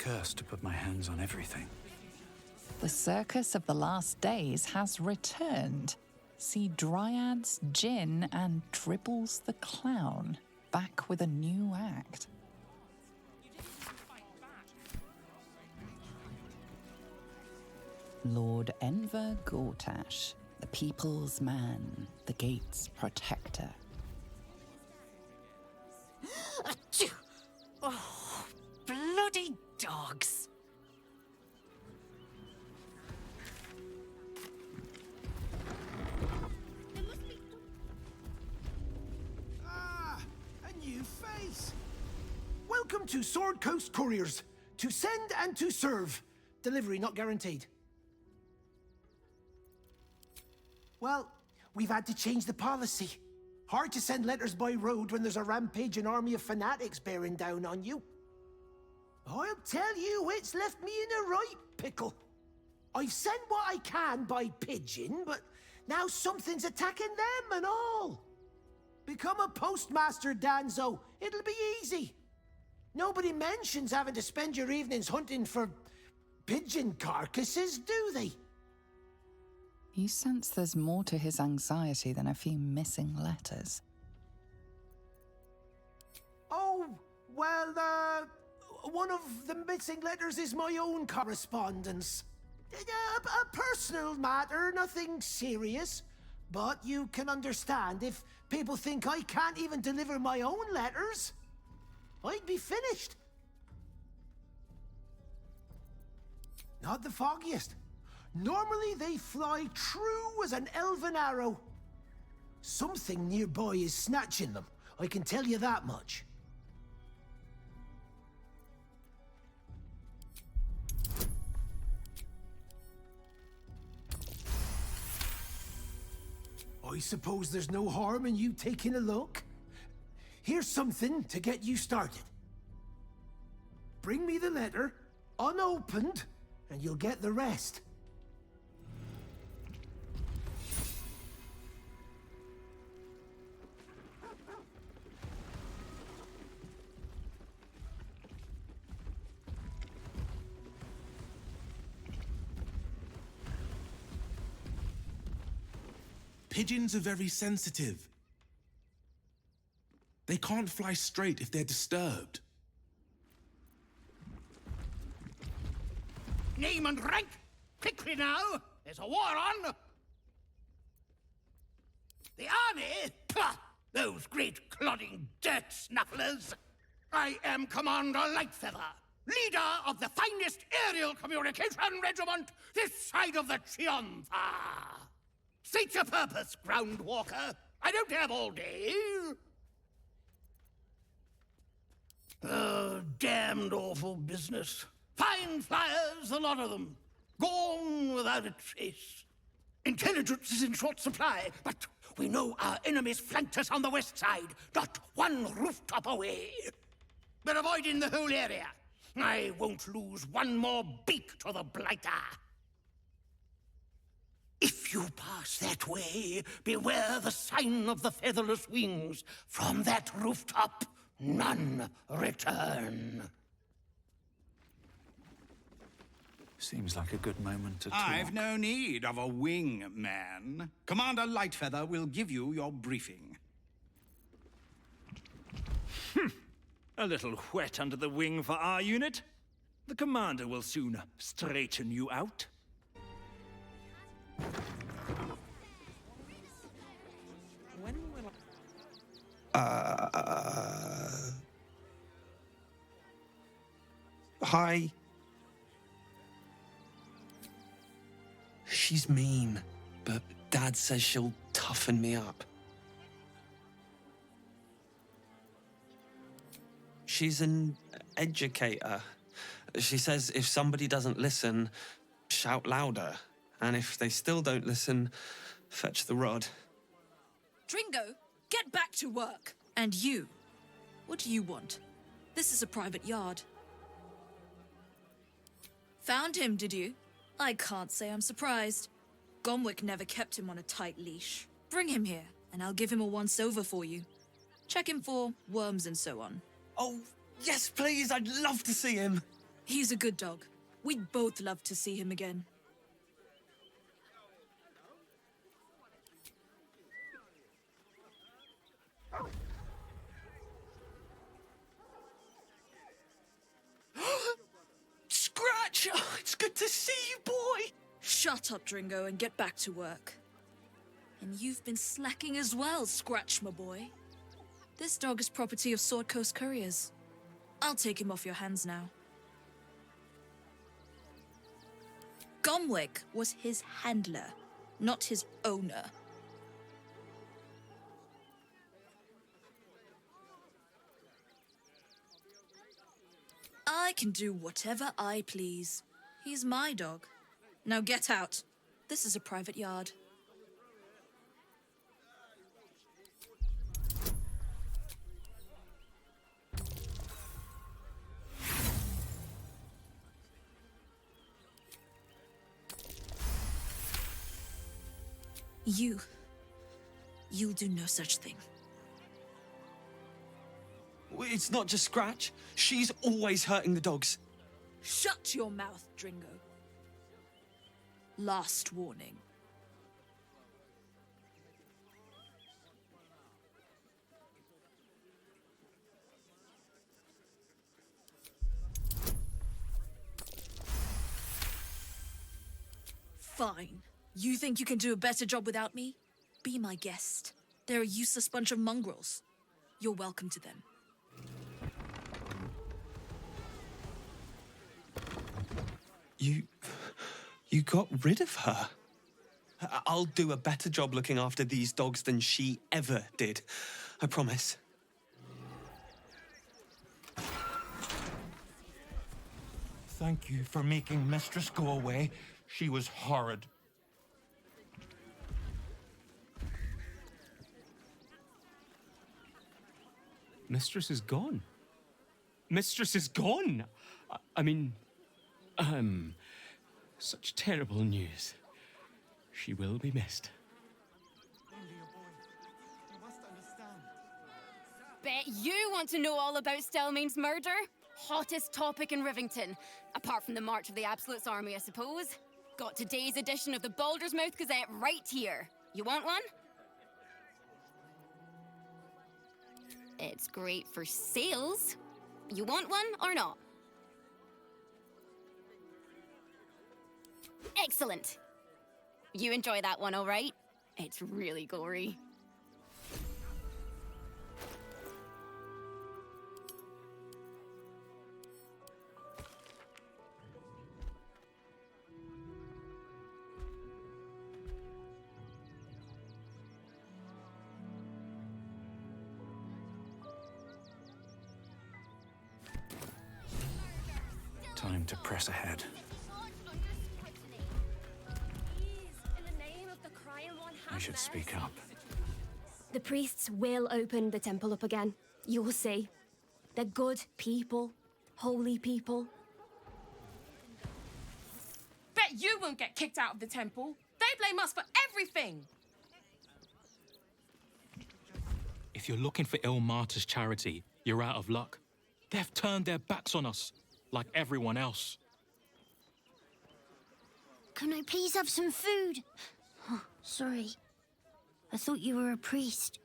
curse to put my hands on everything. The circus of the last days has returned. See Dryads, Jinn, and Dribbles the Clown back with a new act. Lord Enver Gortash, the people's man, the gate's protector. Oh, bloody dogs! Ah, a new face! Welcome to Sword Coast Couriers. To send and to serve. Delivery not guaranteed. Well, we've had to change the policy. Hard to send letters by road when there's a rampaging army of fanatics bearing down on you. I'll tell you, it's left me in a right pickle. I've sent what I can by pigeon, but now something's attacking them and all. Become a postmaster, Danzo. It'll be easy. Nobody mentions having to spend your evenings hunting for pigeon carcasses, do they? You sense there's more to his anxiety than a few missing letters. Oh, well, one of the missing letters is my own correspondence. A personal matter, nothing serious. But you can understand if people think I can't even deliver my own letters, I'd be finished. Not the foggiest. Normally they fly true as an elven arrow. Something nearby is snatching them, I can tell you that much. I suppose there's no harm in you taking a look. Here's something to get you started. Bring me the letter, unopened, and you'll get the rest. Pigeons are very sensitive. They can't fly straight if they're disturbed. Name and rank! Quickly now! There's a war on! The army? Pah! Those great clodding dirt snufflers! I am Commander Lightfeather, leader of the finest aerial communication regiment this side of the Chiantha. State your purpose, Groundwalker. I don't have all day. Oh, damned awful business. Fine flyers, a lot of them. Gone without a trace. Intelligence is in short supply, but we know our enemies flanked us on the west side, not one rooftop away. We're avoiding the whole area. I won't lose one more beak to the blighter. If you pass that way, beware the sign of the featherless wings. From that rooftop, none return. Seems like a good moment to talk. I've no need of a wing man. Commander Lightfeather will give you your briefing. A little wet under the wing for our unit. The commander will soon straighten you out. Hi. She's mean, but Dad says she'll toughen me up. She's an educator. She says if somebody doesn't listen, shout louder. And if they still don't listen, fetch the rod. Dringo, get back to work. And you, what do you want? This is a private yard. Found him, did you? I can't say I'm surprised. Gomwick never kept him on a tight leash. Bring him here, and I'll give him a once-over for you. Check him for worms and so on. Oh, yes, please, I'd love to see him. He's a good dog. We'd both love to see him again. Scratch! Oh, it's good to see you, boy! Shut up, Dringo, and get back to work. And you've been slacking as well, Scratch, my boy. This dog is property of Sword Coast Couriers. I'll take him off your hands now. Gomwick was his handler, not his owner. I can do whatever I please. He's my dog. Now get out. This is a private yard. You'll do no such thing. It's not just Scratch. She's always hurting the dogs. Shut your mouth, Dringo. Last warning. Fine. You think you can do a better job without me? Be my guest. They're a useless bunch of mongrels. You're welcome to them. You got rid of her? I'll do a better job looking after these dogs than she ever did. I promise. Thank you for making Mistress go away. She was horrid. Mistress is gone. Mistress is gone! I mean, such terrible news. She will be missed. Bet you want to know all about Stelmane's murder? Hottest topic in Rivington. Apart from the March of the Absolute's army, I suppose. Got today's edition of the Baldur's Mouth Gazette right here. You want one? It's great for sales. You want one or not? Excellent. You enjoy that one, all right? It's really gory. Time to press ahead. I should speak up. The priests will open the temple up again. You'll see. They're good people. Holy people. Bet you won't get kicked out of the temple. They blame us for everything. If you're looking for Ilmater's charity, you're out of luck. They've turned their backs on us, like everyone else. Can I please have some food? Oh, sorry. I thought you were a priest.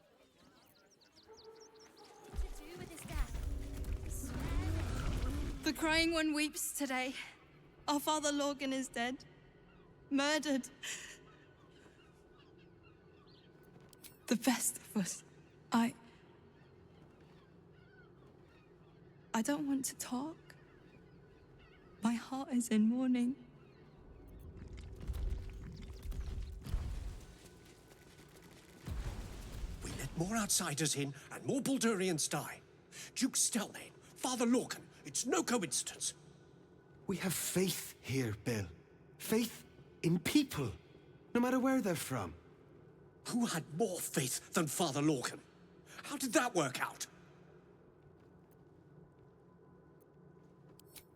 The Crying One weeps today. Our father Lorgan is dead. Murdered. The best of us. I don't want to talk. My heart is in mourning. We let more outsiders in and more Baldurians die. Duke Stelmane, Father Lorgan, it's no coincidence. We have faith here, Bill. Faith in people, no matter where they're from. Who had more faith than Father Lorgan? How did that work out?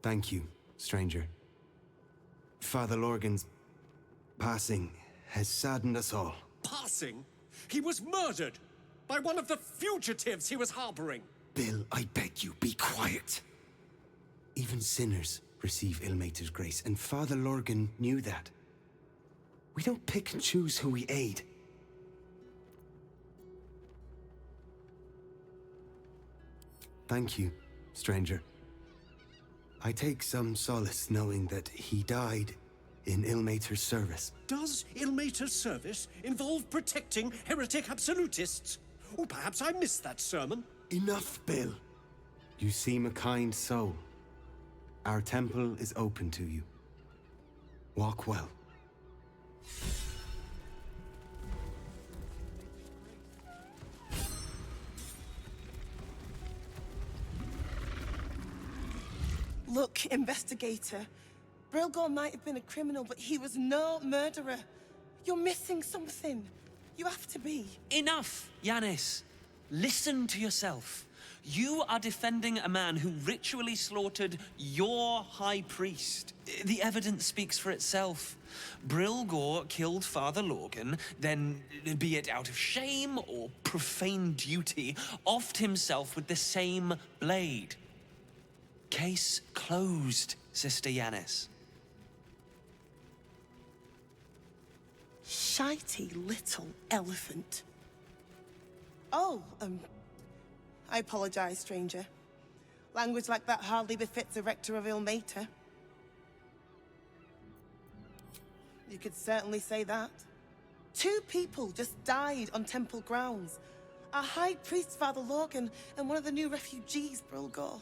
Thank you, stranger. Father Lorgan's passing has saddened us all. Passing? He was murdered by one of the fugitives he was harboring. Bill, I beg you, be quiet. Even sinners receive Ilmater's grace, and Father Lorgan knew that. We don't pick and choose who we aid. Thank you, stranger. I take some solace knowing that he died in Ilmater's service. Does Ilmater's service involve protecting heretic absolutists? Or perhaps I missed that sermon. Enough, Bill. You seem a kind soul. Our temple is open to you. Walk well. Look, investigator. Brilgor might have been a criminal, but he was no murderer. You're missing something. You have to be. Enough, Yanis. Listen to yourself. You are defending a man who ritually slaughtered your high priest. The evidence speaks for itself. Brilgor killed Father Lorgan, then, be it out of shame or profane duty, offed himself with the same blade. Case closed, Sister Yanis. Shitey little elephant. Oh, I apologize, stranger. Language like that hardly befits a rector of Ilmater. You could certainly say that. 2 people just died on temple grounds. Our high priest, Father Lorgan, and one of the new refugees, Brilgor.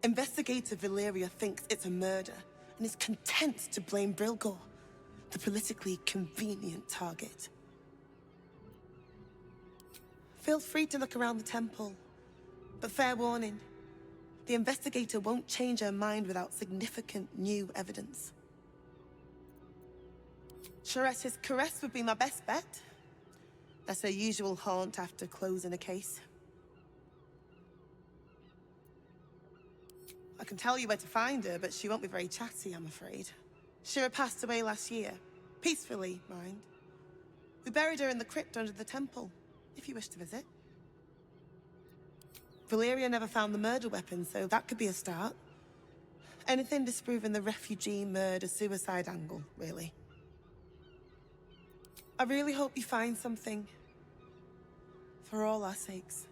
Investigator Valeria thinks it's a murder and is content to blame Brilgor, the politically convenient target. Feel free to look around the temple, but fair warning, the investigator won't change her mind without significant new evidence. Charette's caress would be my best bet. That's her usual haunt after closing a case. I can tell you where to find her, but she won't be very chatty, I'm afraid. Shira passed away last year. Peacefully, mind. We buried her in the crypt under the temple, if you wish to visit. Valeria never found the murder weapon, so that could be a start. Anything disproving the refugee murder-suicide angle, really. I really hope you find something. For all our sakes.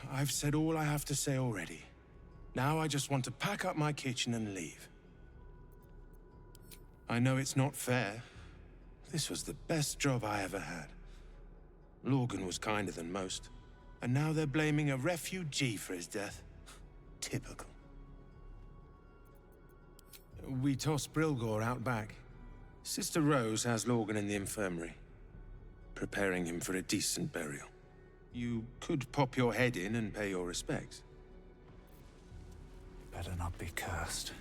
I've said all I have to say already. Now I just want to pack up my kitchen and leave. I know it's not fair. This was the best job I ever had. Lorgan was kinder than most. And now they're blaming a refugee for his death. Typical. We tossed Brilgor out back. Sister Rose has Lorgan in the infirmary, preparing him for a decent burial. You could pop your head in and pay your respects. Better not be cursed.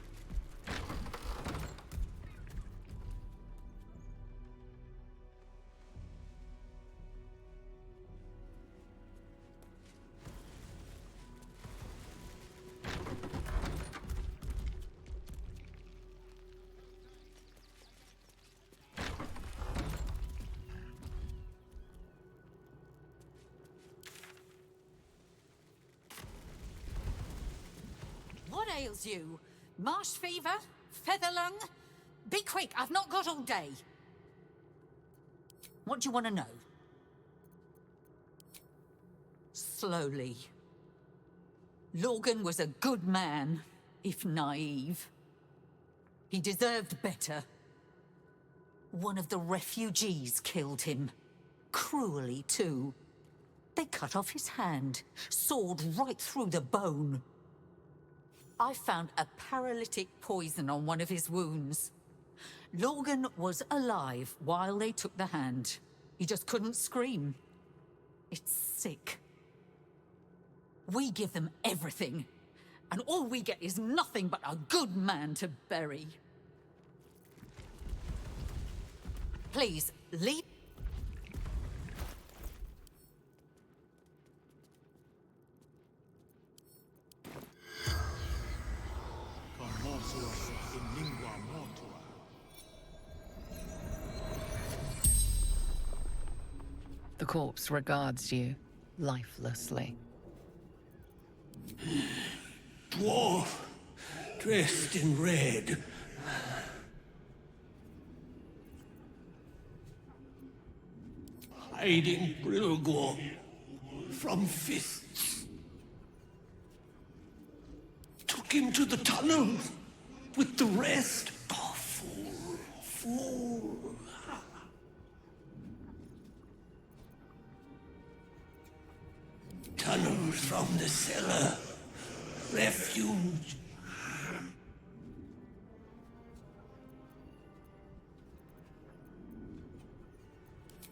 What ails you? Marsh fever? Feather lung? Be quick, I've not got all day. What do you want to know? Slowly. Lorgan was a good man, if naive. He deserved better. One of the refugees killed him. Cruelly, too. They cut off his hand, sawed right through the bone. I found a paralytic poison on one of his wounds. Lorgan was alive while they took the hand. He just couldn't scream. It's sick. We give them everything, and all we get is nothing but a good man to bury. Please, leave. in lingua mortua. The corpse regards you lifelessly. Dwarf, dressed in red. Hiding Brilgor from fists. Took him to the tunnel with the rest. Oh, fool, fool. Tunnels from the cellar. Refuge.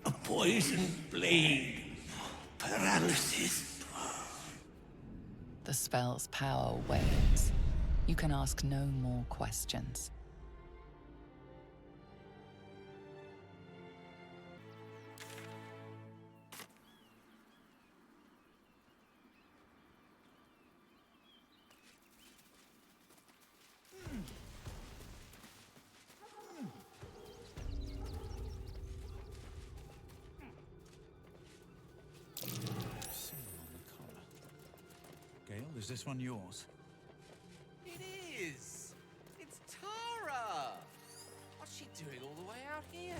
A poisoned blade. Paralysis. The spell's power wanes. You can ask no more questions. Gale, is this one yours? It is! It's Tara! What's she doing all the way out here?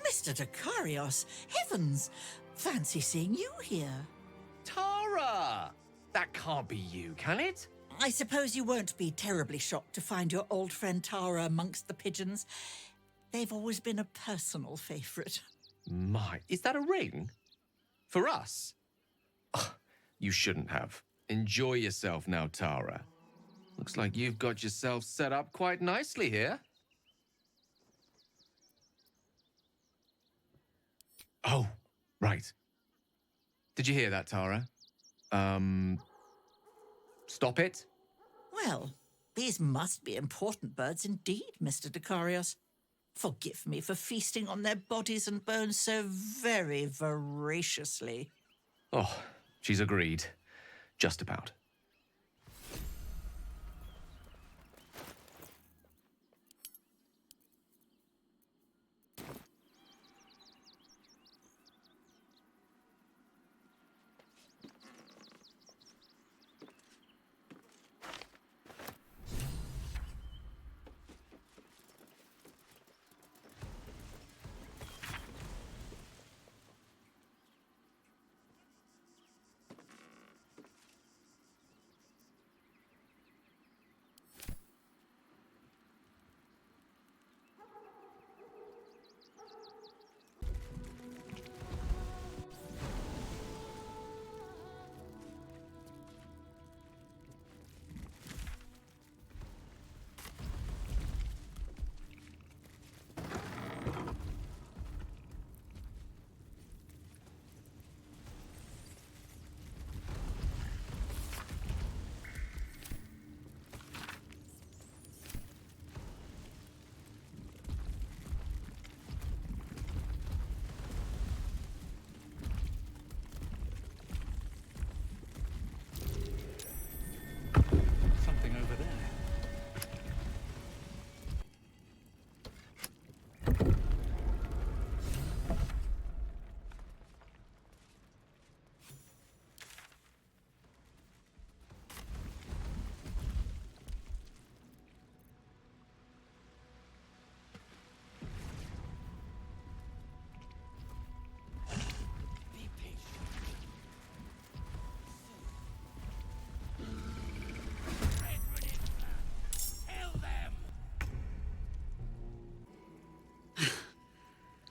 Mr. Dekarios, heavens! Fancy seeing you here. Tara! That can't be you, can it? I suppose you won't be terribly shocked to find your old friend Tara amongst the pigeons. They've always been a personal favourite. My, is that a ring? For us? Ugh, you shouldn't have. Enjoy yourself now, Tara. Looks like you've got yourself set up quite nicely here. Oh, right. Did you hear that, Tara? Stop it? Well, these must be important birds indeed, Mr. Dekarios. Forgive me for feasting on their bodies and bones so very voraciously. Oh, she's agreed. Just about. Something over there.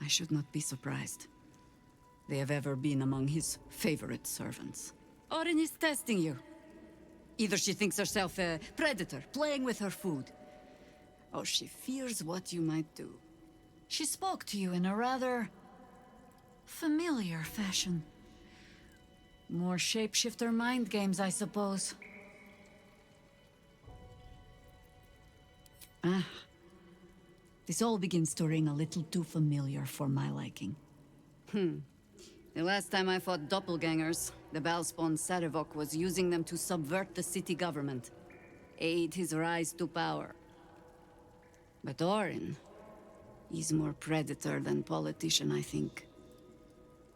I should not be surprised. They have ever been among his favorite servants. Orin is testing you. Either she thinks herself a predator, playing with her food, or she fears what you might do. She spoke to you in a rather familiar fashion. More shapeshifter mind games, I suppose. Ah. This all begins to ring a little too familiar for my liking. The last time I fought doppelgangers, the Balspawn Sarevok was using them to subvert the city government. aid his rise to power. But Orin, he's more predator than politician, I think.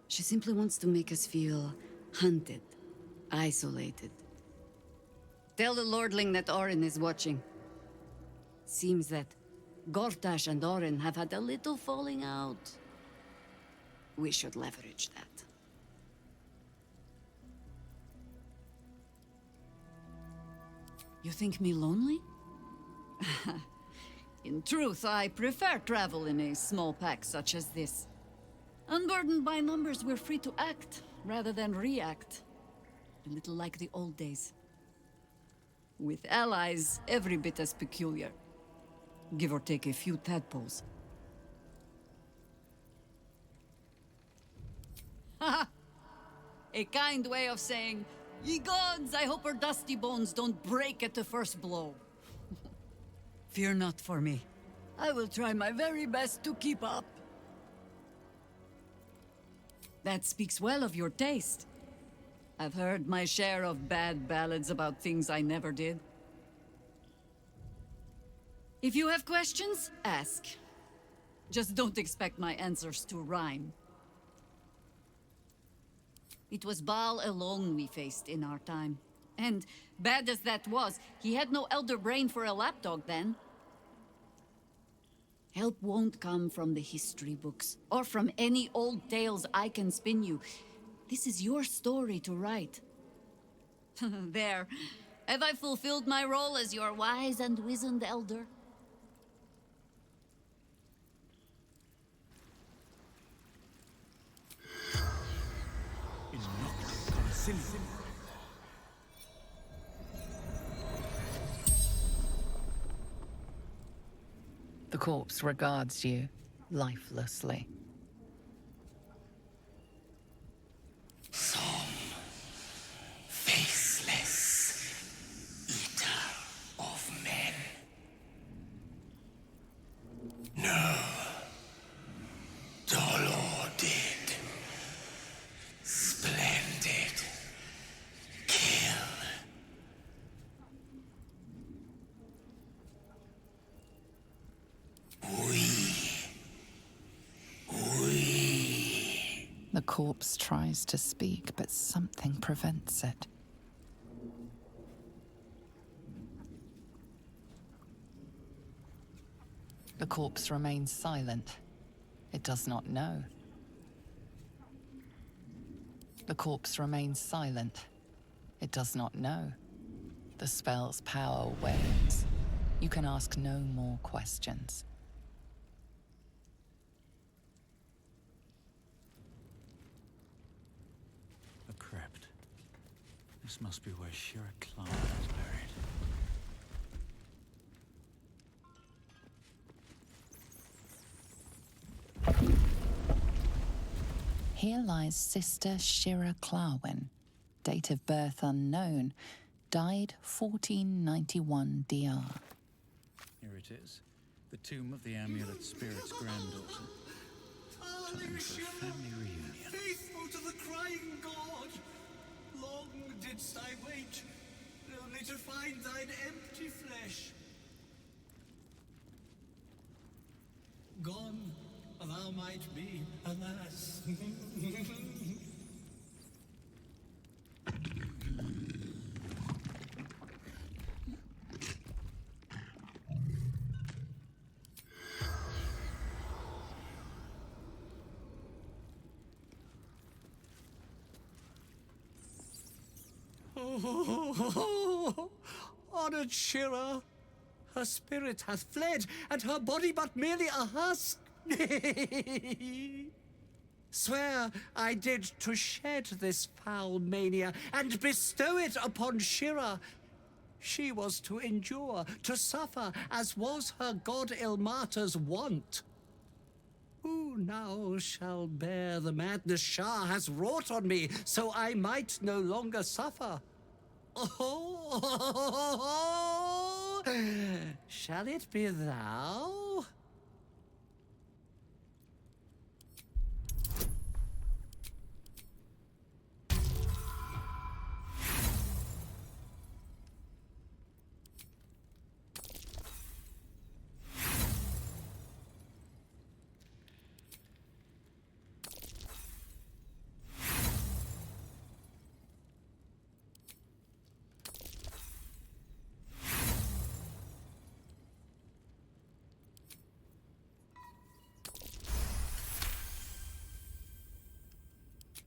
She simply wants to make us feel hunted, isolated. Tell the Lordling that Orin is watching. Seems that Gortash and Orin have had a little falling out. We should leverage that. You think me lonely? In truth, I prefer travel in a small pack such as this. Unburdened by numbers, we're free to act rather than react. A little like the old days. With allies every bit as peculiar. Give or take a few tadpoles. Haha! A kind way of saying, ye gods, I hope her dusty bones don't break at the first blow. Fear not for me. I will try my very best to keep up. That speaks well of your taste. I've heard my share of bad ballads about things I never did. If you have questions, ask. Just don't expect my answers to rhyme. It was Baal alone we faced in our time. And, bad as that was, he had no elder brain for a lapdog then. Help won't come from the history books, or from any old tales I can spin you. This is your story to write. There. Have I fulfilled my role as your wise and wizened elder? The corpse regards you lifelessly. Some faceless eater of men. No. Dolor did. Splendid. Kill. The corpse tries to speak, but something prevents it. The corpse remains silent. It does not know. The corpse remains silent. It does not know. The spell's power wanes. You can ask no more questions. A crypt. This must be where Shira Clark is buried. Here lies Sister Shira Clarwin, date of birth unknown, died 1491 DR. Here it is. The tomb of the amulet spirit's granddaughter. Time for a family reunion. Faithful to the crying god! Long didst I wait, only to find thine empty flesh. Gone, thou might be, alas. Honored Shira, her spirit hath fled, and her body but merely a husk. Swear I did to shed this foul mania and bestow it upon Shira. She was to endure, to suffer, as was her god Ilmater's wont. Who now shall bear the madness Shah has wrought on me, so I might no longer suffer? Oh, shall it be thou?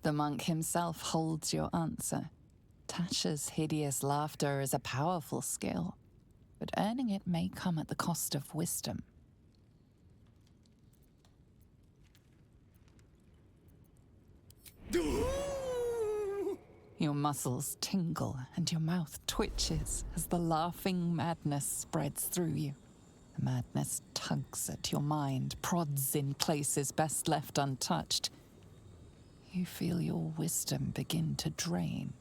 The monk himself holds your answer. Tasha's hideous laughter is a powerful skill, but earning it may come at the cost of wisdom. Your muscles tingle and your mouth twitches as the laughing madness spreads through you. The madness tugs at your mind, prods in places best left untouched. You feel your wisdom begin to drain.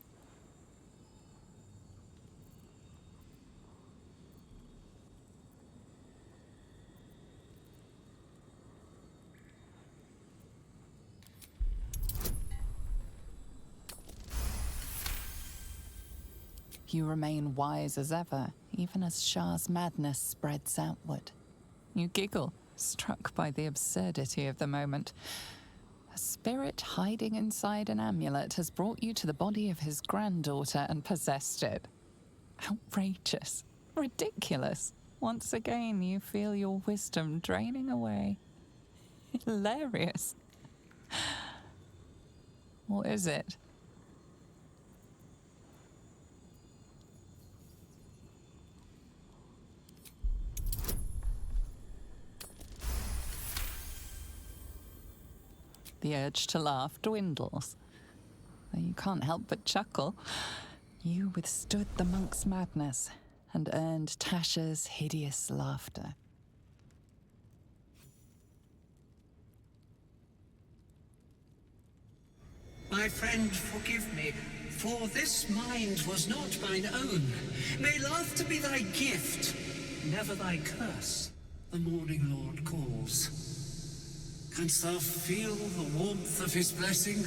You remain wise as ever, even as Shah's madness spreads outward. You giggle, struck by the absurdity of the moment. A spirit hiding inside an amulet has brought you to the body of his granddaughter and possessed it. Outrageous. Ridiculous. Once again, you feel your wisdom draining away. Hilarious. What is it? The urge to laugh dwindles. Though you can't help but chuckle. You withstood the monk's madness and earned Tasha's hideous laughter. My friend, forgive me, for this mind was not mine own. May laughter be thy gift, never thy curse. The morning Lord calls. Canst thou feel the warmth of his blessing?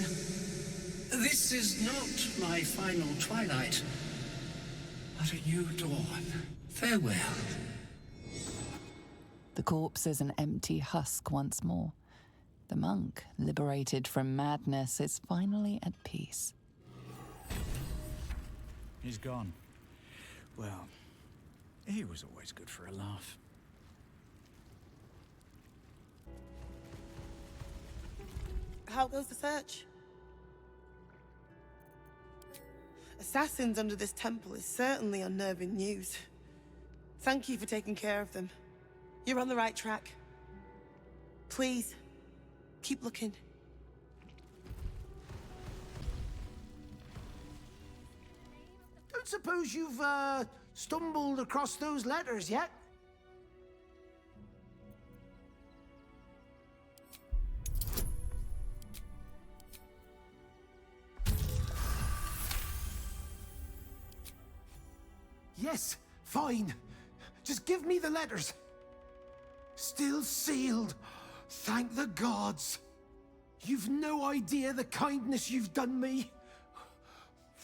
This is not my final twilight, but a new dawn. Farewell. The corpse is an empty husk once more. The monk, liberated from madness, is finally at peace. He's gone. Well, he was always good for a laugh. How goes the search? Assassins under this temple is certainly unnerving news. Thank you for taking care of them. You're on the right track. Please, keep looking. Don't suppose you've, stumbled across those letters yet? Yes, fine. Just give me the letters. Still sealed. Thank the gods. You've no idea the kindness you've done me.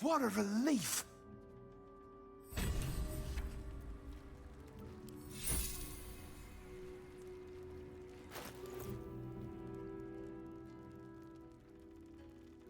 What a relief.